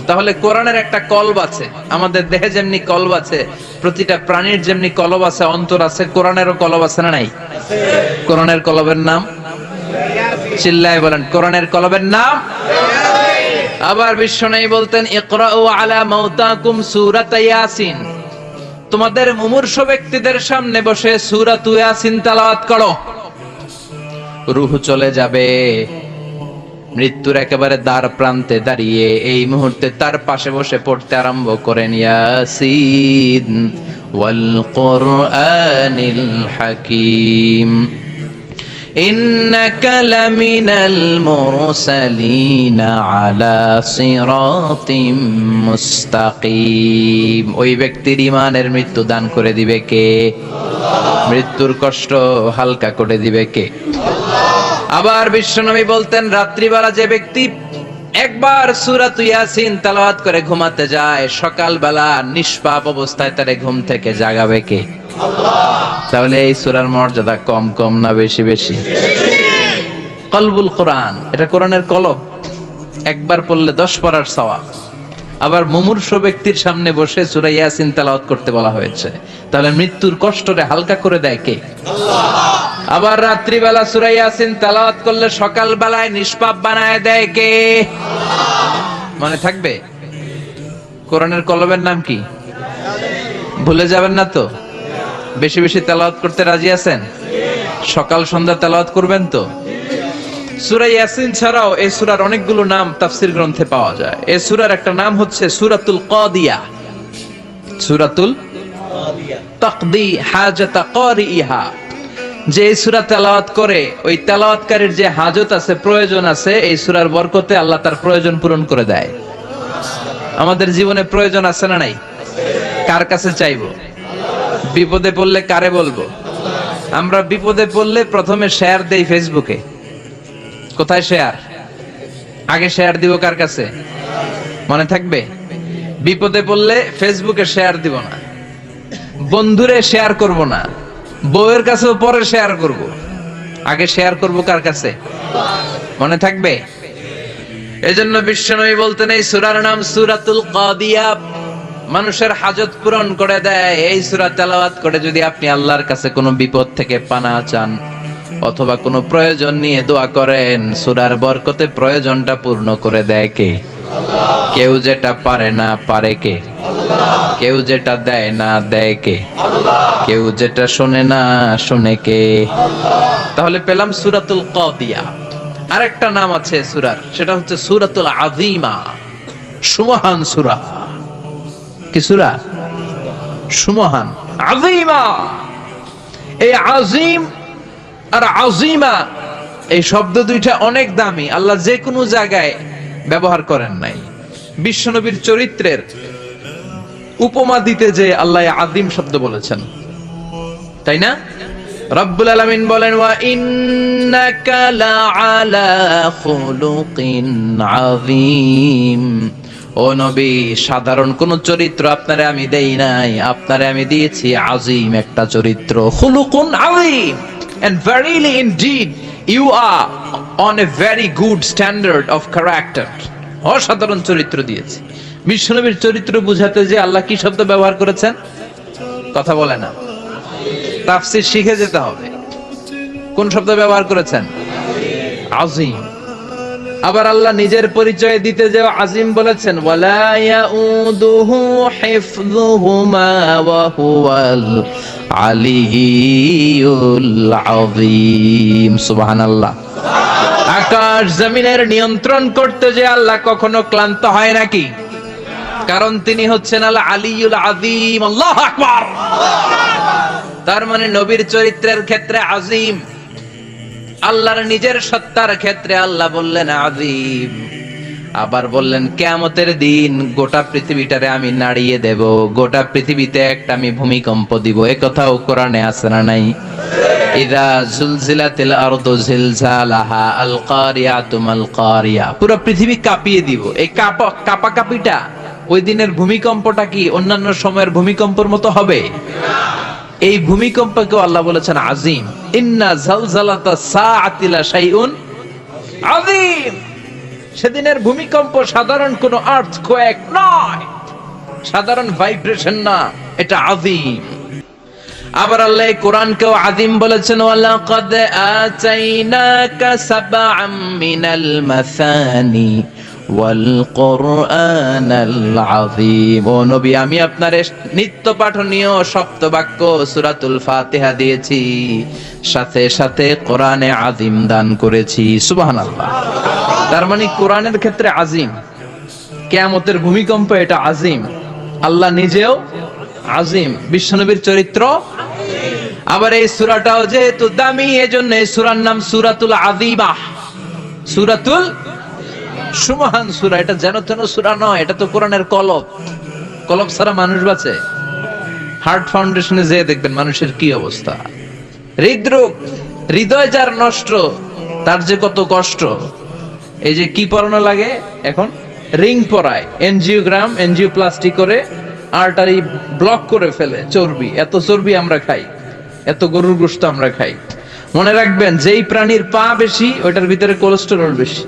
তাহলে কোরআনের একটা কলব আছে, আমাদের দেহে যেমনি কলব আছে, প্রতিটা প্রাণীর যেমনি কলব আছে, অন্তর আছে, কোরআনেরও কলব আছে না নাই? কোরআনের কলবের নাম চিল্লায় বলেন, কোরআনের কলবের নাম। আবার বিশ্বনবী বলতেন, ইকরাউ আলা মাউতাকুম সূরাত ইয়াসিন, তোমাদের মুমূর্ষ ব্যক্তিদের সামনে বসে সূরাত ইয়াসিন তেলাওয়াত করো। রূহ চলে যাবে, মৃত্যুর একেবারে দ্বার প্রান্তে দাঁড়িয়ে এই মুহূর্তে তার পাশে বসে পড়তে আরম্ভ করেন, ইয়াসিন ওয়াল কুরআনিল হাকীম ইন্নাকা লামিনাল মুরসালিনা আলা সিরাতিম মুস্তাকিম। ওই ব্যক্তির ঈমানের মৃত্যু দান করে দিবে কে? আল্লাহ। মৃত্যুর কষ্ট হালকা করে দিবে কে? আবার বিশ্বনবী বলতেন, রাত্রিবেলা যে ব্যক্তি একবার সূরাত ইয়াসিন তেলাওয়াত করে ঘুমাতে যায়, সকালবেলা নিষ্পাপ অবস্থায় তারে ঘুম থেকে জাগাবে কে? আল্লাহ। তাহলে এই সূরার মর্যাদা কম কম না বেশি বেশি? কলবুল কোরআন, এটা কোরআনের কলব, একবার পড়লে 10 পড়ার সওয়াব। আবার মুমূর্ষ ব্যক্তির সামনে বসে সূরা ইয়াসিন তেলাওয়াত করতে বলা হয়েছে, তাহলে মৃত্যুর কষ্টরে হালকা করে দেয় কে? আল্লাহ। আবার রাত্রিবেলা সূরা ইয়াসিন তেলাওয়াত করলে সকাল বেলায় নিষ্পাপ বানায় দেয় কে? আল্লাহ। মনে থাকবে? কোরআনের কলবের নাম কি? ভুলে যাবেন না তো? বেশি বেশি তেলাওয়াত করতে রাজি আছেন? সকাল সন্ধ্যা তেলাওয়াত করবেন তো? সূরা ইয়াসিন ছাড়াও এই সূরার অনেকগুলো নাম তাফসীর গ্রন্থে পাওয়া যায়। এই সূরার একটা নাম হচ্ছে সূরাতুল কাদিয়া। সূরাতুল কাদিয়া, তাকদি হাজাত কারিইহা। যে সূরা তেলাওয়াত করে ওই তেলাওয়াতকারীর যে হাজত আছে, প্রয়োজন আছে, এই সূরার বরকতে আল্লাহ তার প্রয়োজন পূরণ করে দেয়। আমাদের জীবনে প্রয়োজন আছে না নাই? কার কাছে চাইবো? বিপদে পড়লে কারে বলবো? আমরা বিপদে পড়লে প্রথমে শেয়ার দেই ফেসবুকে। কোথায় শেয়ার? আগে শেয়ার দিব কার কাছে? মনে থাকবে? বিপদে পড়লে ফেসবুকে শেয়ার দিব না, বন্ধুরে শেয়ার করব না, বউয়ের কাছেও পরে শেয়ার করব, আগে শেয়ার করব কার কাছে? মনে থাকবে? এজন্য বিশ্বনবী বলতেন, এই সূরার নাম সূরাতুল কাদিয়া, মানুষের হাজত পূরণ করে দেয়। এই সূরা তেলাওয়াত করে যদি আপনি আল্লাহর কাছে কোনো বিপদ থেকে পানা চান অথবা কোনো প্রয়োজন নিয়ে দোয়া করেন, সূরার বরকতে প্রয়োজনটা পূর্ণ করে দেয় কে? আল্লাহ। কেউ যেটা পারে না পারে কে? আল্লাহ। কেউ যেটা দেয় না দেয় কে? আল্লাহ। কেউ যেটা শোনে না শোনে কে? আল্লাহ। তাহলে পেলাম সূরাতুল কাদিয়া। আরেকটা নাম আছে সূরার, সেটা হচ্ছে সূরাতুল আযীমা, সুমহান সূরা। কি সূরা? সুমহান, আযীমা। এই আযীম আর আযীমা এই শব্দ দুইটা অনেক দামি, আল্লাহ যে কোনো জায়গায় ব্যবহার করেন নাই। বিশ্বনবীর চরিত্রের উপমা দিতে যে আল্লাহ আযীম শব্দ বলেছেন, তাই না? রব্বুল আলামিন বলেন, ওয়া ইন্নাকা লাআলা খুলুকিন আযীম। ও নবী, সাধারণ কোন চরিত্র আপনারে আমি দেই নাই, আপনারে আমি দিয়েছি আযীম একটা চরিত্র, খুলুকুন আযীম। And verily indeed you are on a very good standard of character. অসাধারণ চরিত্র দিয়েছি। বিশ্বনবীর চরিত্র বুঝাতে যে আল্লাহ কি শব্দ ব্যবহার করেছেন? কথা বলে না, তাফসীর শিখে যেতে হবে। কোন শব্দ ব্যবহার করেছেন? আযীম। আবার আল্লাহ নিজের পরিচয় দিতে যে আযীম বলেছেন, ওয়ালা ইয়াউদুহু হিফযুহুমা ওয়া হুয়াল আলিয়্যুল আযীম। সুবহানাল্লাহ। আকাশ জমিনের নিয়ন্ত্রণ করতে যে আল্লাহ কখনো ক্লান্ত হয় নাকি? কারণ তিনি হচ্ছেন আল আলিয়্যুল আযীম। আল্লাহু আকবার। তার মানে নবীর চরিত্রের ক্ষেত্রে আযীম, আল্লাহর নিজের সত্তার ক্ষেত্রে আল্লাহ বললেন আযীম। আবার বললেন কিয়ামতের দিন গোটা পৃথিবীটারে আমি নাড়িয়ে দেব, গোটা পৃথিবীতে একটা আমি ভূমিকম্প দিব। এই কথাও কোরআনে আছে না নাই? ইযা জুলজিলাতিল আরদু জিলজালাহা আল কারিয়াতু মাল কারিয়া। পুরো পৃথিবী কাঁপিয়ে দিব। এই কাঁপাকাঁপিটা, ওই দিনের ভূমিকম্পটা কি অন্যান্য সময়ের ভূমিকম্পের মতো হবে? এই ভূমিকম্পকে আল্লাহ বলেছেন আযীম। ইন্না জালজালাতা সাআতি লা শাইউন আযীম। সেদিনের ভূমিকম্প সাধারণ কোনো আর্থকোয়েক নয়, সাধারণ ভাইব্রেশন না, এটা আযীম। আবার আল্লাহ কোরআনকেও আযীম বলেছেন, ওয়ালাকাদ আতাইনাকা সাবআম মিনাল মাসানি ওয়াল কুরআনাল আযীম। ও নবী, আমি আপনার নিত্য পাঠনীয় সপ্তবাক্য সূরাতুল ফাতিহা দিয়েছি, সাথে সাথে কোরআনে আযীম দান করেছি। সুবহানাল্লাহ। তার মানে কোরআনের ক্ষেত্রে আযীম, কিয়ামতের ভূমিকম্প এটা আযীম, আল্লাহ নিজেও আযীম, বিশ্বনবীর চরিত্র। আবার এই সূরাটাও যেহেতু দামি, এজন্য এই সূরার নাম সূরাতুল আযীমা, সূরাতুল সুমহান সূরা। এটা যেন তেন সূরা নয়, এটা তো কোরআনের কলব। কলব ছাড়া মানুষ বাঁচে? হার্ট ফাউন্ডেশনে যেয়ে দেখবেন মানুষের কি অবস্থা। হৃদরোগ, হৃদয় যার নষ্ট, তার যে কত কষ্ট। এই যে কি পরানো লাগে এখন, রিং পরায়, এনজিওগ্রাম, এনজিওপ্লাস্টি করে আর্টারি ব্লক করে ফেলে। চর্বি, এত চর্বি আমরা খাই, এত গরুর গোশত আমরা খাই। মনে রাখবেন, যেই প্রাণীর পা বেশি ওইটার ভিতরে কোলেস্টেরল বেশি।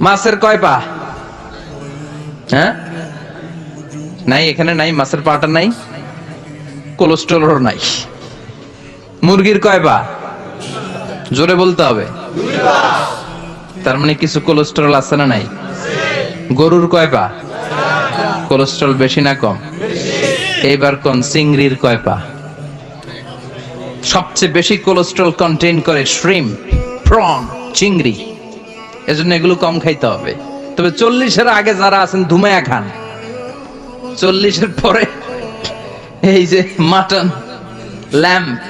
মাছের কয় পা? হ্যাঁ, নাই, এখানে নাই, মাছের পাটা নাই, কোলেস্টেরল নাই। মুরগির কয় পা? জোরে বলতে হবে। তার মানে কিছু কোলেস্টেরল আছে না নাই? গরুর কয় পা? কোলেস্টেরল বেশি না কম? এইবার কোন চিংড়ির কয় পা? সবচেয়ে বেশি কোলেস্টেরল কন্টেইন করে শ্রিম্প, প্রন, চিংড়ি। এজন্য এগুলো কম খাইতে হবে। তবে 40-এর আগে যারা আছেন ধুমায়া খান, 40-এর পরে এই যে মাটন, ল্যাম্প,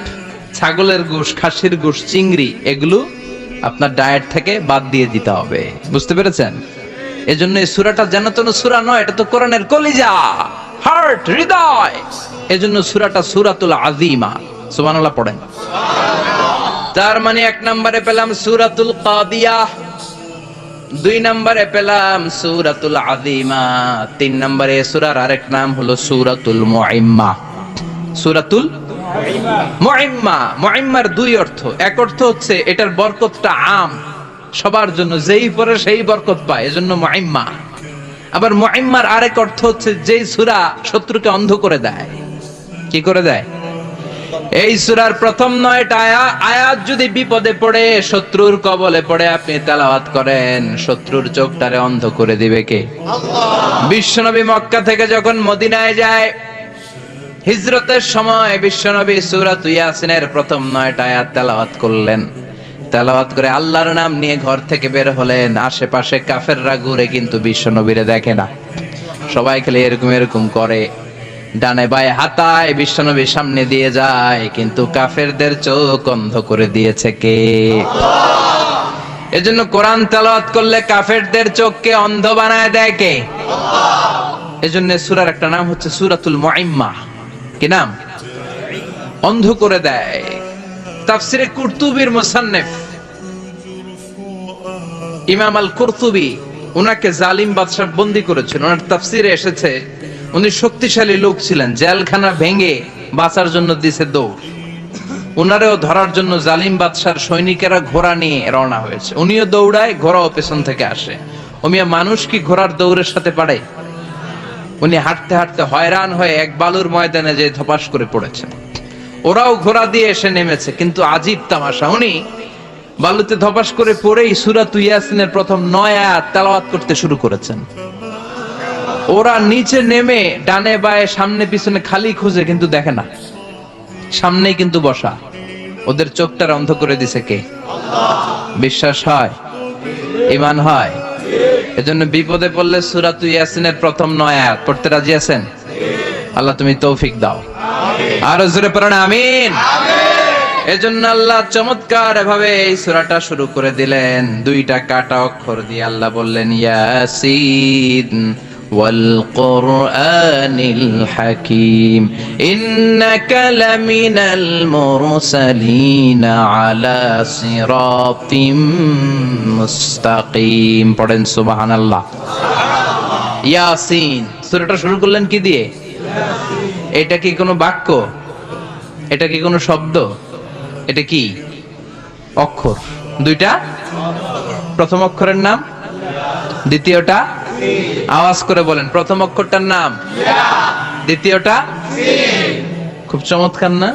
ছাগলের গোশ, খাসির গোশ, চিংড়ি, এগুলো আপনার ডায়েট থেকে বাদ দিয়ে দিতে হবে। বুঝতে পেরেছেন? এজন্য এই সূরাটা যেন তেন সূরা নয়, এটা তো কোরআনের কলিজা, হার্ট, হৃদয়। এজন্য সূরাটা সূরাতুল আযীমা। সুবহানাল্লাহ পড়েন। তার মানে 1 নম্বরে পেলাম সূরাতুল কাদিয়াহ, 2 নম্বরে পেলাম সূরাতুল আযীমা, 3 নম্বরে সূরার আরেক নাম হলো সূরাতুল মুইম্মা। সূরাতুল মুইম্মা। মুইম্মার 2 অর্থ। এক অর্থ হচ্ছে এটার বরকতটা আম, সবার জন্য, যেই পড়ে সেই বরকত পায়, এজন্য মুইম্মা। আবার মুইম্মার আরেক অর্থ হচ্ছে যেই সূরা শত্রুকে অন্ধ করে দেয়। কি করে দেয়? এই সূরার প্রথম 9টা আয়াত যদি বিপদে পড়ে, শত্রুর কবলে পড়ে আপনি তেলাওয়াত করেন, শত্রুর চোখটারে অন্ধ করে দিবে কে? আল্লাহ। বিশ্বনবী মক্কা থেকে যখন মদিনায় যায়, হিজরতের সময় বিশ্বনবী সূরাত ইয়াসিনের প্রথম 9টা আয়াত তেলাওয়াত করলেন। তেলাওয়াত করে আল্লাহর নাম নিয়ে ঘর থেকে বের হলেন। আশেপাশে কাফেররা ঘুরে কিন্তু বিশ্বনবীরে দেখে না, সবাই খালি এরকম এরকম করে, ডানে বায়ে হাতায়, বিশ্বনবীর সামনে দিয়ে যায়, কিন্তু কাফেরদের চোখ অন্ধ করে দিয়েছে কে? আল্লাহ। এজন্য কোরআন তেলাওয়াত করলে কাফেরদের চোখকে অন্ধ বানায় দেয় কে? আল্লাহ। এজন্য সূরার একটা নাম হচ্ছে সূরাতুল মুইম্মা। কি নাম? অন্ধ করে দেয়। তাফসিরে কুরতুবির মুসান্নিফ ইমাম আল কুরতুবি, উনাকে জালিম বাদশা বন্দী করেছিল। ওনার তাফসিরে এসেছে উনি শক্তিশালী লোক ছিলেন, জেলখানা ভেঙে বাঁচার জন্য দিছে দৌড়। উনারেও ধরার জন্য জালিম বাদশার সৈনিকেরা ঘোড়া নিয়ে রওনা হয়েছে। উনিও দৌড়ায়, ঘোড়াও পেছন থেকে আসে। ওমিয়া মানুষ কি ঘোড়ার দৌড়ের সাথে পারে? উনি হাঁটতে হাঁটতে হয়রান হয়ে এক বালুর ময়দানে যে ধপাস করে পড়েছেন। ওরাও ঘোড়া দিয়ে এসে নেমেছে, কিন্তু আজীব তামাশা, উনি বালুতে ধপাস করে পড়েই সূরাত ইয়াসিনের প্রথম 9 আয়াত তেলাওয়াত করতে শুরু করেছেন। ওরা নিচে নেমে ডানে বায়ে সামনে পিছনে খালি খুঁজে, কিন্তু দেখে না, সামনেই কিন্তু বসা। ওদের চোখটার অন্ধ করে দিছে কে? আল্লাহ। বিশ্বাস হয়? ঈমান হয়? এজন্য বিপদে পড়লে সূরাত ইয়াসিনের প্রথম 9 আয়াত পড়তে রাজি আছেন? আল্লাহ তুমি তৌফিক দাও। আমিন। আর জোরে পড়েন আমিন। আমিন। এজন্য আল্লাহ চমৎকার ভাবে এই সূরাটা শুরু করে দিলেন 2টা কাটা অক্ষর দিয়ে। আল্লাহ বললেন ইয়াসিন ওয়াল কুরআনিল হাকীম ইন্নাকা লামিনাল মুরসালিন আলা সিরাতিম মুস্তাকিম। পড়েন সুবহানাল্লাহ। ইয়াসিন। সূরাটা শুরু করলেন কি দিয়ে? এটা কি কোনো বাক্য? এটা কি কোনো শব্দ? এটা কি অক্ষর দুইটা, প্রথম অক্ষরের নাম, দ্বিতীয়টা আওয়াজ করে বলেন, প্রথম অক্ষরটার নাম, দ্বিতীয়টা। খুব চমৎকার না?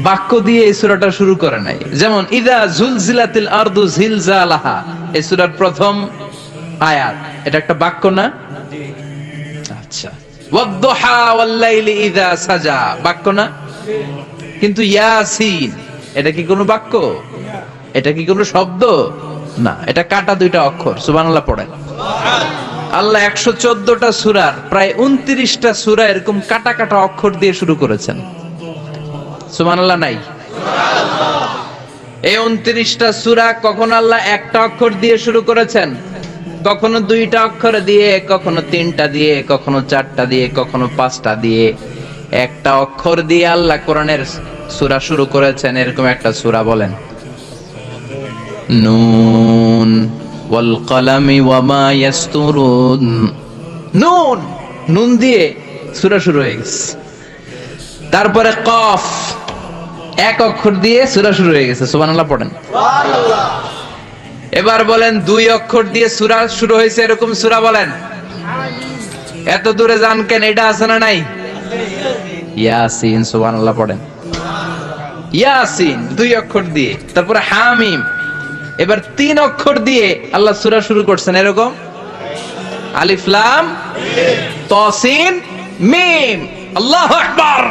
বাক্য দিয়ে এই সূরাটা শুরু করে নাই। যেমন ইদা জুলজিলাতিল আরদু জিলজালাহা, এই সূরার প্রথম আয়াত, এটা একটা বাক্য না? আচ্ছা। ওয়াদ-দুহা ওয়াল-লাইলি ইযা সাজা, বাক্য না? কিন্তু ইয়াসিন, এটা কি কোনো বাক্য? এটা কি কোনো শব্দ? না, এটা কাটা দুইটা অক্ষর। সুবহানাল্লাহ পড়েন। আল্লাহ 114টা সূরার প্রায় 29টা সূরা এরকম কাটা কাটা অক্ষর দিয়ে শুরু করেছেন। সুবহানাল্লাহ নাই? এই 29টা সূরা কখন আল্লাহ একটা অক্ষর দিয়ে শুরু করেছেন, কখনো দুইটা অক্ষর দিয়ে, কখনো তিনটা দিয়ে, কখনো চারটা দিয়ে, কখনো পাঁচটা দিয়ে। একটা অক্ষর দিয়ে আল্লাহ কোরআনের সূরা শুরু করেছেন, এরকম একটা সূরা বলেন। নুন ওয়াল কলামি ওয়া মা ইয়াসতুরুন। নুন, নুন দিয়ে সূরা শুরু হয়ে গেছে। তারপরে কফ, এক অক্ষর দিয়ে সূরা শুরু হয়ে গেছে। সুবহানাল্লাহ পড়েন। এবার বলেন দুই অক্ষর দিয়ে সূরা শুরু হয়েছে এরকম সূরা বলেন। এত দূরে যান কেন? এটা আছে না নাই? ইয়াসিন। সুবহানাল্লাহ পড়েন। ইয়াসিন দুই অক্ষর দিয়ে। তারপরে হামিম, এবার তিন অক্ষর দিয়ে আল্লাহ সূরা শুরু করছেন এরকম। আলিফ লাম তা সিন মিম। আল্লাহু আকবার।